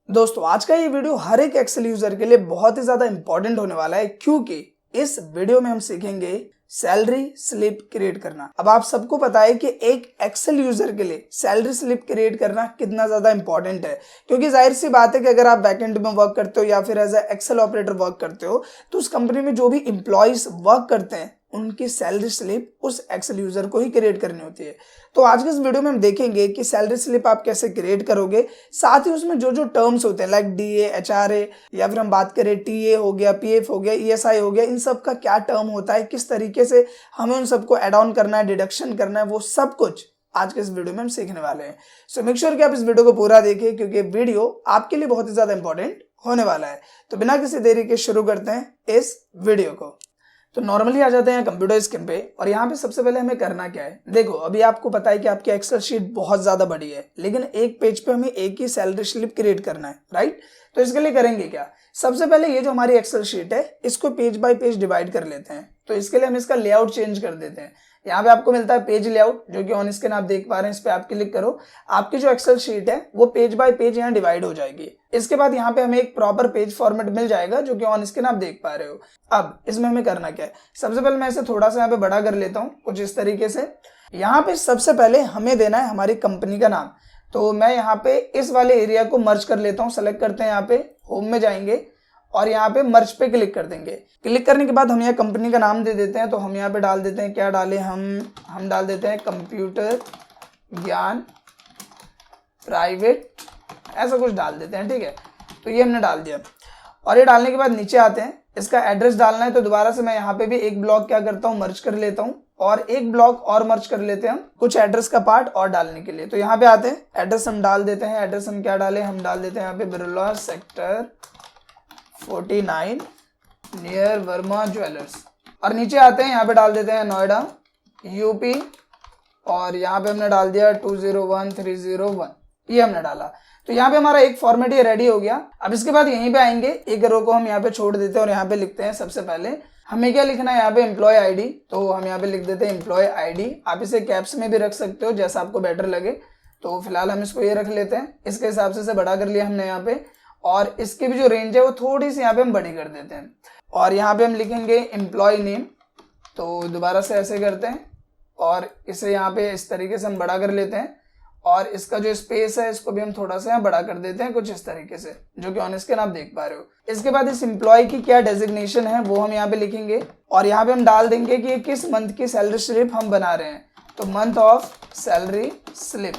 दोस्तों आज का ये वीडियो हर एक एक्सेल यूजर के लिए बहुत ही ज्यादा इंपॉर्टेंट होने वाला है क्योंकि इस वीडियो में हम सीखेंगे सैलरी स्लिप क्रिएट करना। अब आप सबको पता है कि एक एक्सेल यूजर के लिए सैलरी स्लिप क्रिएट करना कितना ज्यादा इंपॉर्टेंट है, क्योंकि जाहिर सी बात है कि अगर आप बैकएंड में वर्क करते हो या फिर as a Excel operator work करते हो तो उस कंपनी में जो भी एम्प्लॉइज वर्क करते हैं उनकी सैलरी स्लिप उस एक्सेल यूजर को ही क्रिएट करनी होती है। तो आज के इस वीडियो में हम देखेंगे कि सैलरी स्लिप आप कैसे क्रिएट करोगे, साथ ही उसमें जो जो टर्म्स होते हैं लाइक डीए, एचआरए या फिर हम बात करें टीए हो गया, पीएफ हो गया, ईएसआई हो गया, इन सब का क्या टर्म होता है, किस तरीके से हमें उन सबको एड ऑन करना है, डिडक्शन करना है, वो सब कुछ आज के इस वीडियो में हम सीखने वाले हैं। सो मेक श्योर कि आप इस वीडियो को पूरा देखें क्योंकि वीडियो आपके लिए बहुत ही ज्यादा इंपॉर्टेंट होने वाला है। तो बिना किसी देरी के शुरू करते हैं इस वीडियो को। तो नॉर्मली आ जाते हैं कंप्यूटर स्क्रीन पे और यहाँ पे सबसे पहले हमें करना क्या है। देखो अभी आपको पता है कि आपकी एक्सेल शीट बहुत ज्यादा बड़ी है, लेकिन एक पेज पे हमें एक ही सैलरी स्लिप क्रिएट करना है, राइट। तो इसके लिए करेंगे क्या, सबसे पहले ये जो हमारी एक्सेल शीट है इसको पेज बाय पेज डिवाइड कर लेते हैं। तो इसके लिए हम इसका लेआउट चेंज कर देते हैं। यहाँ पे आपको मिलता है पेज लेआउट, जो कि ऑन स्क्रीन आप देख पा रहे हैं, इस पे आप क्लिक करो, आपकी जो एक्सेल शीट है वो पेज बाय पेज यहाँ डिवाइड हो जाएगी। इसके बाद यहाँ पे हमें एक प्रॉपर पेज फॉर्मेट मिल जाएगा जो कि ऑन स्क्रीन आप देख पा रहे हो। अब इसमें हमें करना क्या है, सबसे पहले मैं इसे थोड़ा सा यहाँ पे बड़ा कर लेता हूँ कुछ इस तरीके से। यहाँ पे सबसे पहले हमें देना है हमारी कंपनी का नाम। तो मैं यहाँ पे इस वाले एरिया को मर्ज कर लेता हूँ, सेलेक्ट करते हैं, यहाँ पे होम में जाएंगे और यहाँ पे मर्ज पे क्लिक कर देंगे। क्लिक करने के बाद हम यहाँ कंपनी का नाम दे देते हैं। तो हम यहाँ पे डाल देते हैं, क्या डालें, हम डाल देते हैं कंप्यूटर ज्ञान प्राइवेट, ऐसा कुछ डाल देते हैं, ठीक है। तो ये हमने डाल दिया और ये डालने के बाद नीचे आते हैं, इसका एड्रेस डालना है। तो दोबारा से मैं यहाँ पे भी एक ब्लॉक क्या करता हूँ, मर्ज कर लेता हूँ और एक ब्लॉक और मर्ज कर लेते हैं हम कुछ एड्रेस का पार्ट और डालने के लिए। तो यहाँ पे आते हैं, एड्रेस हम डाल देते हैं। एड्रेस हम क्या डालें, हम डाल देते हैं यहाँ पे Birla sector 49 near Verma jewellers. और नीचे आते हैं, यहाँ पे डाल देते हैं नोएडा यूपी और यहाँ पे हमने डाल दिया 201301, ये हमने डाला। तो यहाँ पे हमारा एक फॉर्मेट ये रेडी हो गया। अब इसके बाद यहीं पे आएंगे, एक रो को हम यहाँ पे छोड़ देते हैं और यहाँ पे लिखते हैं सबसे पहले हमें क्या लिखना है, यहाँ पे एम्प्लॉय आईडी। तो हम यहाँ पे लिख देते हैं एम्प्लॉय आईडी। आप इसे कैप्स में भी रख सकते हो जैसा आपको बेटर लगे। तो फिलहाल हम इसको ये रख लेते हैं, इसके हिसाब से बड़ा कर लिया हमने यहाँ पे। और इसकी भी जो रेंज है वो थोड़ी सी यहाँ पे हम बड़ी कर देते हैं और यहाँ पे हम लिखेंगे एम्प्लॉय नेम। तो दोबारा से ऐसे करते हैं और इसे यहाँ पे इस तरीके से हम बड़ा कर लेते हैं और इसका जो स्पेस है इसको भी हम थोड़ा सा यहाँ बड़ा कर देते हैं कुछ इस तरीके से, जो कि ऑन स्क्रीन आप देख पा रहे हो। इसके बाद इस एम्प्लॉय की क्या डेजिग्नेशन है वो हम यहाँ पे लिखेंगे और यहाँ पे हम डाल देंगे कि किस मंथ की सैलरी स्लिप हम बना रहे हैं। तो मंथ ऑफ सैलरी स्लिप,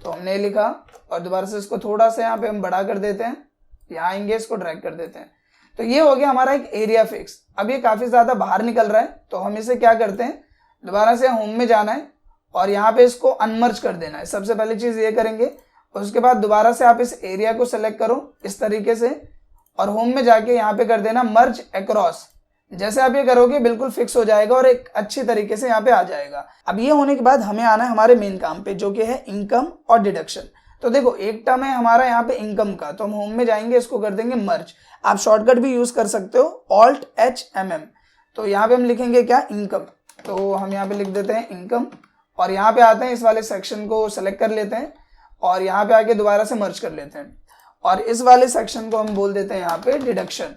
तो हमने लिखा और दोबारा से इसको थोड़ा सा यहाँ पे हम बड़ा कर देते हैं, यहाँ आएंगे, इसको ड्रैग कर देते हैं। तो ये हो गया हमारा एक एरिया फिक्स। अब ये काफी ज्यादा बाहर निकल रहा है तो हम इसे क्या करते हैं, दोबारा से होम में जाना है और यहाँ पे इसको अनमर्ज कर देना है। सबसे पहली चीज ये करेंगे। उसके बाद दोबारा से आप इस एरिया को सेलेक्ट करो इस तरीके से और होम में जाके यहाँ पे कर देना मर्ज अक्रॉस। जैसे आप ये करोगे बिल्कुल फिक्स हो जाएगा और एक अच्छी तरीके से यहाँ पे आ जाएगा। अब ये होने के बाद हमें आना है हमारे मेन काम पे, जो कि है इनकम और डिडक्शन। तो देखो एक टर्म है हमारा यहाँ पे इनकम का, तो हम होम में जाएंगे, इसको कर देंगे मर्ज। आप शॉर्टकट भी यूज कर सकते हो Alt HMM। तो यहाँ पे हम लिखेंगे क्या, इनकम। तो हम यहाँ पे लिख देते हैं इनकम और यहाँ पे आते हैं, इस वाले सेक्शन को सेलेक्ट कर लेते हैं और यहाँ पे आके दोबारा से मर्ज कर लेते हैं और इस वाले सेक्शन को हम बोल देते हैं यहाँ पे डिडक्शन।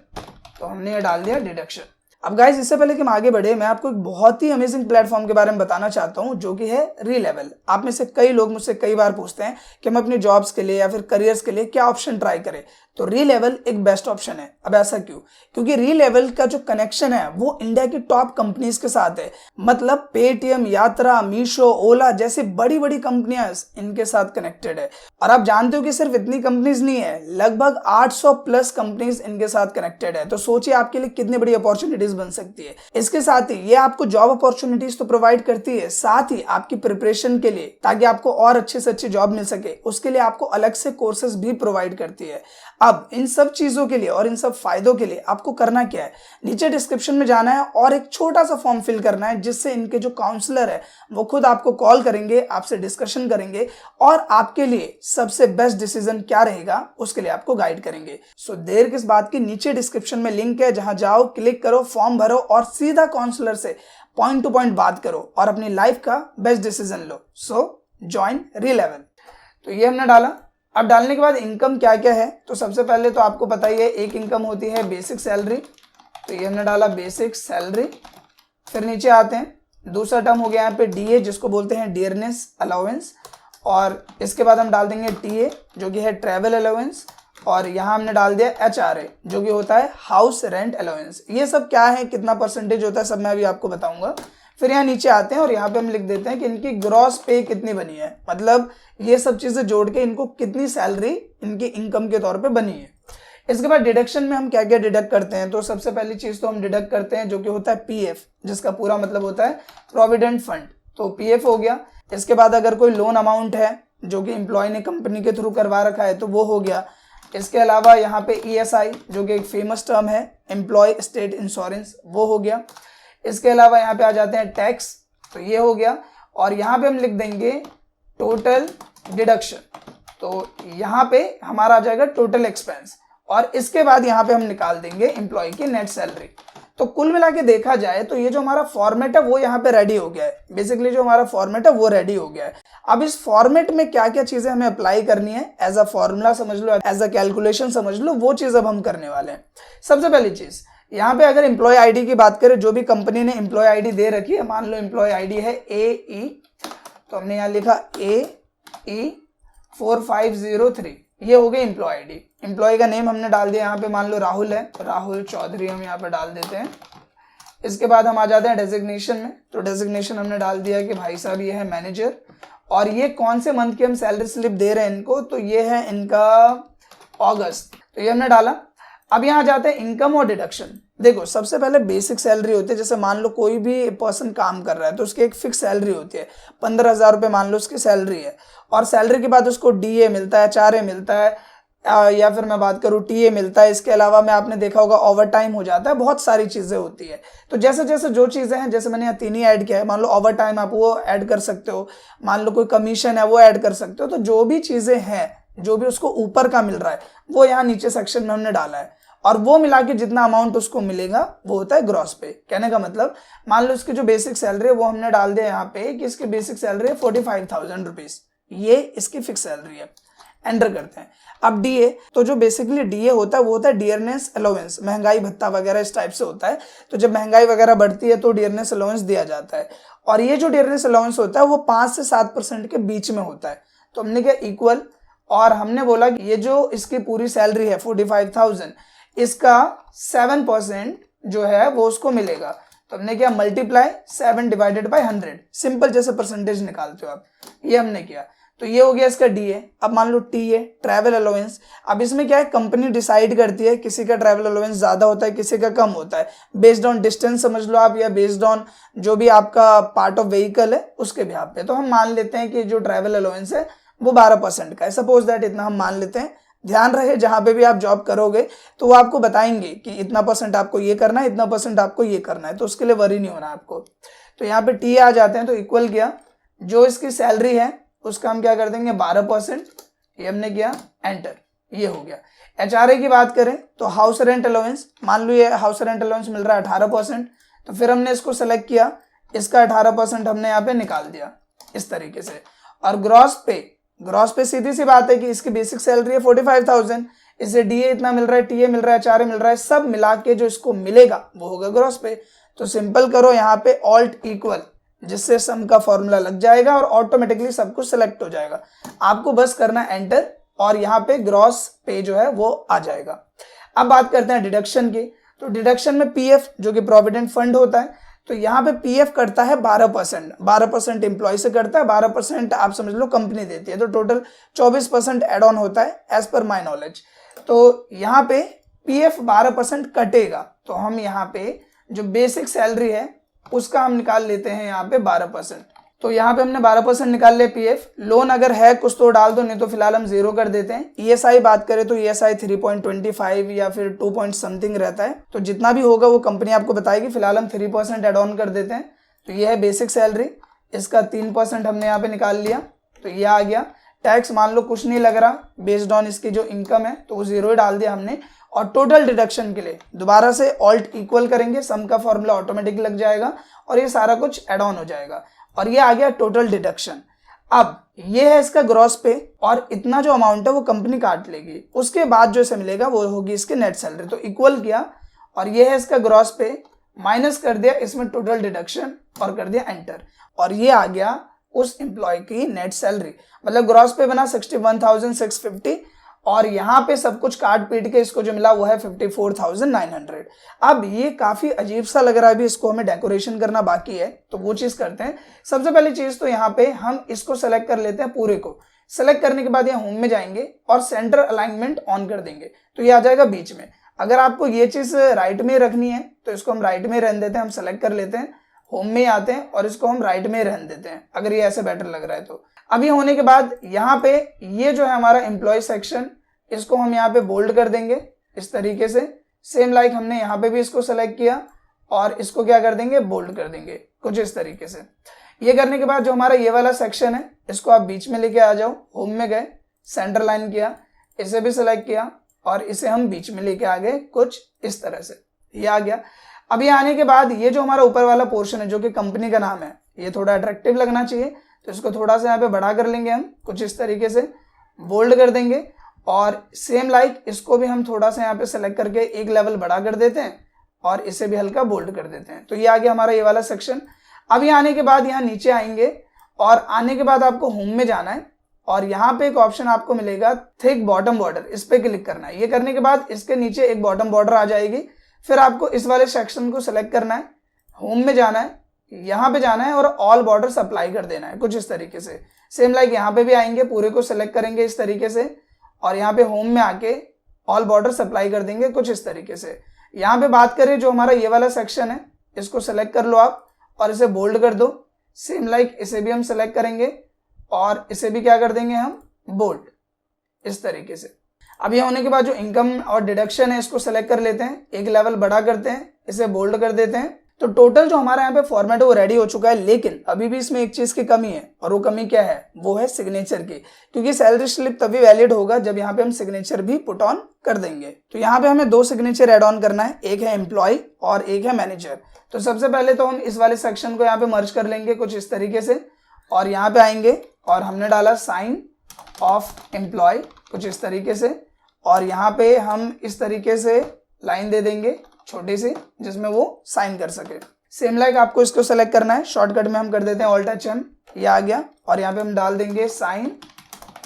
तो हमने ये डाल दिया डिडक्शन। अब गाइज इससे पहले कि हम आगे बढ़े, मैं आपको एक बहुत ही अमेजिंग प्लेटफॉर्म के बारे में बताना चाहता हूं जो कि है रीलेवल। आप में से कई लोग मुझसे कई बार पूछते हैं कि हम अपनी जॉब्स के लिए या फिर करियर्स के लिए क्या ऑप्शन ट्राई करें। तो रीलेवल एक बेस्ट ऑप्शन है। अब ऐसा क्यों, क्योंकि रीलेवल का जो कनेक्शन है वो इंडिया की टॉप कंपनीज के साथ है। मतलब पेटीएम, यात्रा, मीशो, ओला जैसी बड़ी बड़ी कंपनियां इनके साथ कनेक्टेड है। और आप जानते हो कि सिर्फ इतनी कंपनीज नहीं है, लगभग 800 प्लस कंपनीज इनके साथ कनेक्टेड है। तो सोचिए आपके लिए कितनी बड़ी अपॉर्चुनिटीज बन सकती है। इसके साथ ही ये आपको जॉब अपॉर्चुनिटीज तो प्रोवाइड करती है, साथ ही आपकी प्रिपरेशन के लिए, ताकि आपको और अच्छे से अच्छी जॉब मिल सके, उसके लिए आपको अलग से कोर्सेज भी प्रोवाइड करती है। अब इन सब चीजों के लिए और इन सब फायदों के लिए आपको करना क्या है, नीचे डिस्क्रिप्शन में जाना है और एक छोटा सा फॉर्म फिल करना है, जिससे इनके जो काउंसलर है वो खुद आपको कॉल करेंगे, आपसे डिस्कशन करेंगे और आपके लिए सबसे बेस्ट डिसीजन क्या रहेगा उसके लिए आपको गाइड करेंगे। सो देर किस बात की, नीचे डिस्क्रिप्शन में लिंक है, जहां जाओ, क्लिक करो, फॉर्म भरो और सीधा काउंसलर से पॉइंट टू पॉइंट बात करो और अपनी लाइफ का बेस्ट डिसीजन लो। So join Relevel. तो ये हमने डाला। अब डालने के बाद इनकम क्या क्या है, तो सबसे पहले तो आपको पता ही है एक इनकम होती है बेसिक सैलरी, तो ये हमने डाला बेसिक सैलरी। फिर नीचे आते हैं, दूसरा टर्म हो गया यहाँ पे डीए जिसको बोलते हैं डियरनेस अलाउंस, और इसके बाद हम डाल देंगे टीए जो कि है ट्रैवल अलाउंस, और यहाँ हमने डाल दिया एचआरए जो कि होता है हाउस रेंट अलाउंस। ये सब क्या है, कितना परसेंटेज होता है, सब मैं अभी आपको बताऊंगा। फिर यहाँ नीचे आते हैं और यहाँ पे हम लिख देते हैं कि इनकी ग्रॉस पे कितनी बनी है, मतलब ये सब चीजें जोड़ के इनको कितनी सैलरी इनकी इनकम के तौर पे बनी है। इसके बाद डिडक्शन में हम क्या क्या डिडक्ट करते हैं, तो सबसे पहली चीज तो हम डिडक्ट करते हैं जो कि होता है पीएफ, जिसका पूरा मतलब होता है प्रोविडेंट फंड, तो पीएफ हो गया। इसके बाद अगर कोई लोन अमाउंट है जो कि एम्प्लॉय ने कंपनी के थ्रू करवा रखा है तो वो हो गया। इसके अलावा यहाँ पे ईएसआई जो कि एक फेमस टर्म है, एम्प्लॉय स्टेट इंश्योरेंस, वो हो गया। इसके अलावा यहाँ पे आ जाते हैं टैक्स, तो ये हो गया। और यहाँ पे हम लिख देंगे टोटल डिडक्शन, तो यहाँ पे हमारा आ जाएगा टोटल एक्सपेंस, और इसके बाद यहाँ पे हम निकाल देंगे एम्प्लॉय की नेट सैलरी। तो कुल मिला के देखा जाए तो ये जो हमारा फॉर्मेट है वो यहाँ पे रेडी हो गया है, बेसिकली जो हमारा फॉर्मेट है वो रेडी हो गया है। अब इस फॉर्मेट में क्या क्या चीजें हमें अप्लाई करनी है, एज अ फॉर्मूला समझ लो, एज अ कैलकुलेशन समझ लो, वो चीज अब हम करने वाले हैं। सबसे पहली चीज यहाँ पे अगर एम्प्लॉय आईडी की बात करें, जो भी कंपनी ने एम्प्लॉय आईडी दे रखी है, मान लो एम्प्लॉय आईडी है AE, तो हमने यहाँ लिखा AE 4503, ये हो गई एम्प्लॉय आईडी। एम्प्लॉय का नेम हमने डाल दिया यहाँ पे, मान लो राहुल है, राहुल चौधरी हम यहाँ पे डाल देते हैं। इसके बाद हम आ जाते हैं डेजिग्नेशन में, तो डेजिग्नेशन हमने डाल दिया कि भाई साहब ये है मैनेजर, और ये कौन से मंथ की हम सैलरी स्लिप दे रहे हैं इनको, तो ये है इनका अगस्त, तो ये हमने डाला। अब यहाँ जाते हैं इनकम और डिडक्शन। देखो सबसे पहले बेसिक सैलरी होती है, जैसे मान लो कोई भी पर्सन काम कर रहा है तो उसकी एक फिक्स सैलरी होती है, 15,000 रुपये मान लो उसकी सैलरी है, और सैलरी के बाद उसको डीए मिलता है, एचआरए मिलता है, या फिर मैं बात करूँ टीए मिलता है। इसके अलावा में आपने देखा होगा ओवर टाइम हो जाता है, बहुत सारी चीज़ें होती है। तो जैसे जैसे जो चीज़ें हैं, जैसे मैंने यहाँ 3 ही ऐड किया है, मान लो ओवर टाइम आप वो ऐड कर सकते हो, मान लो कोई कमीशन है वो ऐड कर सकते हो। तो जो भी चीज़ें हैं, जो भी उसको ऊपर का मिल रहा है वो यहाँ नीचे सेक्शन में हमने डाला है, और वो मिला के जितना अमाउंट उसको मिलेगा वो होता है ग्रॉस पे। कहने का मतलब मान लो इसकी जो बेसिक सैलरी है वो हमने डाल दिया यहाँ पे कि इसकी बेसिक सैलरी है 45,000 रुपीज, ये इसकी फिक्स सैलरी है। एंटर करते हैं। अब डीए, तो जो बेसिकली डीए होता है वो होता है डियरनेस अलाउंस, महंगाई भत्ता वगैरह इस टाइप से होता है। तो जब महंगाई वगैरह बढ़ती है तो डियरनेस अलाउंस दिया जाता है, और ये जो डियरनेस अलाउंस होता है वो 5 से 7% के बीच में होता है। तो हमने क्या इक्वल, और हमने बोला कि ये जो इसकी पूरी सैलरी है 45,000, इसका 7% जो है वो उसको मिलेगा। तो हमने क्या मल्टीप्लाई 7 डिवाइडेड बाय 100, सिंपल जैसे परसेंटेज निकालते हो आप, ये हमने किया। तो ये हो गया इसका डीए। अब मान लो टीए ट्रैवल अलाउंस, अब इसमें क्या है कंपनी डिसाइड करती है, किसी का ट्रैवल अलाउंस ज्यादा होता है, किसी का कम होता है, बेस्ड ऑन डिस्टेंस समझ लो आप, या बेस्ड ऑन जो भी आपका पार्ट ऑफ व्हीकल है उसके बिहाफ पे। तो हम मान लेते हैं कि जो ट्रैवल अलाउंस है वो 12% का है, सपोज दैट इतना हम मान लेते हैं। ध्यान रहे जहां पे भी आप जॉब करोगे तो वो आपको बताएंगे कि इतना % आपको ये करना है, इतना % आपको ये करना है, तो उसके लिए वरी नहीं होना आपको। तो यहाँ पे टी आ जाते हैं, तो इक्वल किया, जो इसकी सैलरी है उसका हम क्या कर देंगे 12%, ये हमने किया, एंटर, ये हो गया। एचआरए की बात करें तो हाउस रेंट अलाउंस, मान लो ये हाउस रेंट अलाउंस मिल रहा है 18%, तो फिर हमने इसको सेलेक्ट किया, इसका 18% हमने यहाँ पे निकाल दिया इस तरीके से। और ग्रॉस पे सीधी सी बात है कि इसकी बेसिक सैलरी है 45,000, इसे डीए इतना मिल रहा है, टीए मिल रहा है, एचआरए मिल रहा है, सब मिला के जो इसको मिलेगा वो होगा ग्रॉस पे। तो सिंपल करो यहाँ पे ऑल्ट इक्वल, जिससे सम का फॉर्मूला लग जाएगा और ऑटोमेटिकली सब कुछ सिलेक्ट हो जाएगा। आपको बस करना एंटर, और यहाँ पे ग्रॉस पे जो है वो आ जाएगा। अब बात करते हैं डिडक्शन की। तो डिडक्शन में पीएफ जो कि प्रोविडेंट फंड होता है, तो यहाँ पे पीएफ करता है 12% एम्प्लॉय से करता है, 12% आप समझ लो कंपनी देती है, तो टोटल 24% एड ऑन होता है एज पर माई नॉलेज। तो यहाँ पे पीएफ 12% कटेगा, तो हम यहाँ पे जो बेसिक सैलरी है उसका हम निकाल लेते हैं यहाँ पे 12%। तो यहाँ पे हमने 12% निकाल लिया पीएफ। लोन अगर है कुछ तो डाल दो, नहीं तो फिलहाल हम 0 कर देते हैं। ईएसआई बात करें तो ईएसआई 3.25 या फिर 2 पॉइंट समथिंग रहता है, तो जितना भी होगा वो कंपनी आपको बताएगी। फिलहाल हम 3% एड ऑन कर देते हैं। तो ये है बेसिक सैलरी, इसका 3% हमने यहाँ पे निकाल लिया, तो ये आ गया। टैक्स मान लो कुछ नहीं लग रहा, बेस्ड ऑन इसकी जो इनकम है तो वो 0 ही डाल दिया हमने। और टोटल डिडक्शन के लिए दोबारा से ऑल्ट इक्वल करेंगे, सम का फॉर्मूला ऑटोमेटिक लग जाएगा और ये सारा कुछ एड ऑन हो जाएगा, और ये आ गया टोटल डिडक्शन। अब ये है इसका ग्रॉस पे और इतना जो अमाउंट है वो कंपनी काट लेगी, उसके बाद जो इसे मिलेगा वो होगी इसकी नेट सैलरी। तो इक्वल किया और ये है इसका ग्रॉस पे, माइनस कर दिया इसमें टोटल डिडक्शन और कर दिया एंटर, और ये आ गया उस एम्प्लॉय की नेट सैलरी। मतलब ग्रॉस पे बना 61,650 और यहाँ पे सब कुछ काट पीट के इसको जो मिला वो है 54,900। अब ये काफी अजीब सा लग रहा है, अभी इसको हमें डेकोरेशन करना बाकी है, तो वो चीज करते हैं। सबसे पहली चीज तो यहाँ पे हम इसको सेलेक्ट कर लेते हैं, पूरे को सेलेक्ट करने के बाद यहाँ होम में जाएंगे और सेंटर अलाइनमेंट ऑन कर देंगे, तो ये आ जाएगा बीच में। अगर आपको ये चीज राइट में रखनी है तो इसको हम राइट में रहने देते हैं, हम सेलेक्ट कर लेते हैं, होम में आते हैं और इसको हम राइट में रहने देते हैं, अगर ये ऐसे बेटर लग रहा है तो। अभी होने के बाद यहाँ पे ये जो है हमारा एम्प्लॉय सेक्शन, इसको हम यहाँ पे बोल्ड कर देंगे इस तरीके से। सेम लाइक हमने यहाँ पे भी इसको सेलेक्ट किया और इसको क्या कर देंगे, बोल्ड कर देंगे कुछ इस तरीके से। ये करने के बाद जो हमारा ये वाला सेक्शन है इसको आप बीच में लेके आ जाओ, होम में गए, सेंटर लाइन किया, इसे भी सिलेक्ट किया और इसे हम बीच में लेके आ गए कुछ इस तरह से, ये आ गया। अभी आने के बाद ये जो हमारा ऊपर वाला पोर्शन है जो कि कंपनी का नाम है, ये थोड़ा अट्रैक्टिव लगना चाहिए, तो इसको थोड़ा सा यहाँ पे बड़ा कर लेंगे हम कुछ इस तरीके से, बोल्ड कर देंगे और सेम लाइक इसको भी हम थोड़ा सा यहाँ पे सेलेक्ट करके एक लेवल बड़ा कर देते हैं और इसे भी हल्का बोल्ड कर देते हैं। तो ये आ गया हमारा ये वाला सेक्शन। अभी आने के बाद यहाँ नीचे आएंगे और आने के बाद आपको होम में जाना है और यहाँ पे एक ऑप्शन आपको मिलेगा थिक बॉटम बॉर्डर, इस पे क्लिक करना है। ये करने के बाद इसके नीचे एक बॉटम बॉर्डर आ जाएगी, फिर आपको इस वाले सेक्शन को सिलेक्ट करना है, होम में जाना है, यहाँ पे जाना है और ऑल बॉर्डर्स अप्लाई कर देना है कुछ इस तरीके से। सेम लाइक यहाँ पे भी आएंगे, पूरे को सिलेक्ट करेंगे इस तरीके से और यहाँ पे होम में आके ऑल बॉर्डर्स अप्लाई कर देंगे कुछ इस तरीके से। यहाँ पे बात करें जो हमारा ये वाला सेक्शन है, इसको सेलेक्ट कर लो आप और इसे बोल्ड कर दो। सेम लाइक इसे भी हम सेलेक्ट करेंगे और इसे भी क्या कर देंगे हम, बोल्ड इस तरीके से। अब ये होने के बाद जो इनकम और डिडक्शन है इसको सेलेक्ट कर लेते हैं, एक लेवल बड़ा करते हैं, इसे बोल्ड कर देते हैं। तो टोटल जो हमारा यहाँ पे फॉर्मेट है वो रेडी हो चुका है, लेकिन अभी भी इसमें एक चीज की कमी है और वो कमी क्या है, वो है सिग्नेचर की, क्योंकि सैलरी स्लिप तभी वैलिड होगा जब यहाँ पे हम सिग्नेचर भी पुट ऑन कर देंगे। तो यहाँ पे हमें 2 सिग्नेचर ऐड ऑन करना है, एक है एम्प्लॉय और एक है मैनेजर। तो सबसे पहले तो हम इस वाले सेक्शन को यहाँ पे मर्ज कर लेंगे कुछ इस तरीके से और यहाँ पे आएंगे और हमने डाला साइन ऑफ एम्प्लॉय कुछ इस तरीके से और यहाँ पे हम इस तरीके से लाइन दे देंगे छोटी सी जिसमें वो साइन कर सके। सेम लाइक आपको इसको सेलेक्ट करना है, शॉर्टकट में हम कर देते हैं ऑल्ट टच एम, ये आ गया और यहाँ पे हम डाल देंगे साइन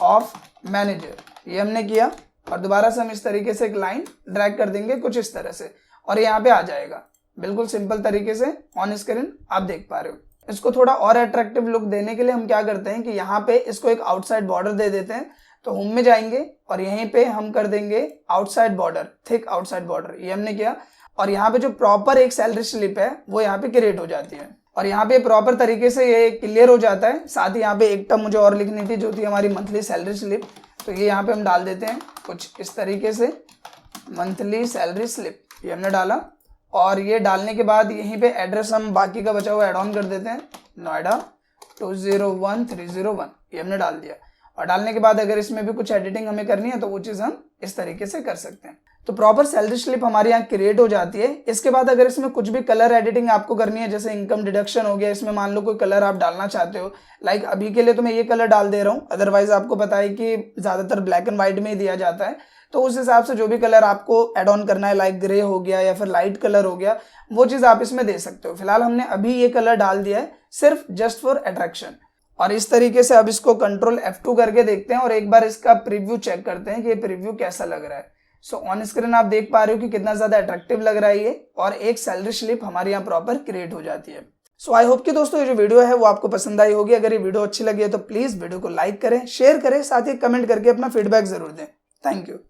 ऑफ मैनेजर, ये हमने किया और दोबारा से हम इस तरीके से एक लाइन ड्रैग कर देंगे कुछ इस तरह से और यहाँ पे आ जाएगा बिल्कुल सिंपल तरीके से ऑन स्क्रीन आप देख पा रहे हो। इसको थोड़ा और अट्रैक्टिव लुक देने के लिए हम क्या करते हैं कि यहाँ पे इसको एक आउटसाइड बॉर्डर दे देते हैं। तो होम में जाएंगे और यहीं पे हम कर देंगे outside border, thick outside border, ये हमने किया और यहाँ पे जो प्रॉपर एक सैलरी स्लिप है वो यहाँ पे क्रिएट हो जाती है और यहाँ पे प्रॉपर तरीके से ये क्लियर हो जाता है। साथ ही यहाँ पे एक टर्म मुझे और लिखनी थी जो थी हमारी मंथली सैलरी स्लिप, तो ये यहाँ पे हम डाल देते हैं कुछ इस तरीके से, मंथली सैलरी स्लिप, ये हमने डाला और ये डालने के बाद यहीं पे एड्रेस हम बाकी का बचा हुआ ऐड ऑन कर देते हैं, नोएडा 201301, ये हमने डाल दिया। और डालने के बाद अगर इसमें भी कुछ एडिटिंग हमें करनी है तो वो चीज़ हम इस तरीके से कर सकते हैं। तो प्रॉपर सैलरी स्लिप हमारे यहाँ क्रिएट हो जाती है। इसके बाद अगर इसमें कुछ भी कलर एडिटिंग आपको करनी है, जैसे इनकम डिडक्शन हो गया, इसमें मान लो कोई कलर आप डालना चाहते हो, लाइक अभी के लिए तो मैं ये कलर डाल दे रहा हूँ, अदरवाइज आपको पता है कि ज़्यादातर ब्लैक एंड व्हाइट में ही दिया जाता है, तो उस हिसाब से जो भी कलर आपको ऐड ऑन करना है, लाइक ग्रे हो गया या फिर लाइट कलर हो गया, वो चीज़ आप इसमें दे सकते हो। फिलहाल हमने अभी ये कलर डाल दिया है सिर्फ जस्ट फॉर अट्रैक्शन। और इस तरीके से अब इसको कंट्रोल F2 करके देखते हैं और एक बार इसका प्रीव्यू चेक करते हैं कि ये प्रीव्यू कैसा लग रहा है। सो ऑन स्क्रीन आप देख पा रहे हो कि कितना ज्यादा अट्रैक्टिव लग रहा है ये, और एक सैलरी स्लिप हमारे यहाँ प्रॉपर क्रिएट हो जाती है। सो आई होप कि दोस्तों ये जो वीडियो है वो आपको पसंद आई होगी। अगर ये वीडियो अच्छी लगी है तो प्लीज वीडियो को लाइक करें, शेयर करें, साथ ही कमेंट करके अपना फीडबैक जरूर दें। Thank you.